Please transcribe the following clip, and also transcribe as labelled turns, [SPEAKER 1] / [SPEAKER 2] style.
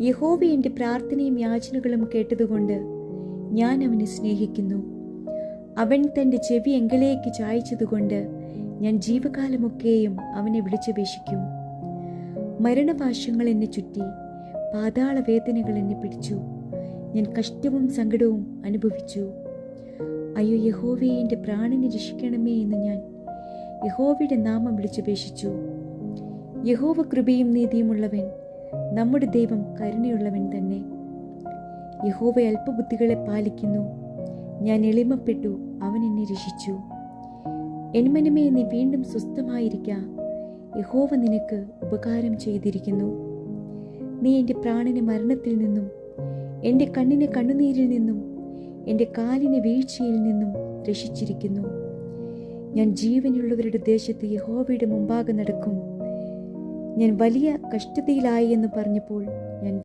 [SPEAKER 1] യഹോവ എൻ്റെ പ്രാർത്ഥനയും യാചനകളും കേട്ടതുകൊണ്ട് ഞാൻ അവനെ സ്നേഹിക്കുന്നു. അവൻ തൻ്റെ ചെവി എങ്കിലേക്ക് ചായ്ച്ചതുകൊണ്ട് ഞാൻ ജീവകാലമൊക്കെയും അവനെ വിളിച്ചപേക്ഷിക്കും. മരണപാശങ്ങൾ എന്നെ ചുറ്റി, പാതാള വേദനകൾ എന്നെ പിടിച്ചു. ഞാൻ കഷ്ടവും സങ്കടവും അനുഭവിച്ചു. അയ്യോ, യഹോവയെ എൻ്റെ പ്രാണനെ രക്ഷിക്കണമേ എന്ന് ഞാൻ യഹോവയുടെ നാമം വിളിച്ചപേക്ഷിച്ചു. യഹോവ കൃപയും നീതിയുമുള്ളവൻ, നമ്മുടെ ദൈവം കരുണയുള്ളവൻ തന്നെ. യഹോവ അല്പബുദ്ധികളെ പാലിക്കുന്നു. ഞാൻ എളിമപ്പെട്ടു, അവൻ എന്നെ രക്ഷിച്ചു. എൻ മനമേ, നീ വീണ്ടും സ്വസ്ഥമായിരിക്ക. യഹോവ നിനക്ക് ഉപകാരം ചെയ്തിരിക്കുന്നു. നീ എൻ്റെ പ്രാണനെ മരണത്തിൽ നിന്നും, എൻ്റെ കണ്ണിനെ കണ്ണുനീരിൽ നിന്നും, എൻ്റെ കാലിനെ വീഴ്ചയിൽ നിന്നും രക്ഷിച്ചിരിക്കുന്നു. ഞാൻ ജീവനുള്ളവരുടെ ദേശത്ത് യഹോവയുടെ മുമ്പാകെ നടക്കും. ഞാൻ വലിയ കഷ്ടതയിലായി എന്ന് പറഞ്ഞപ്പോൾ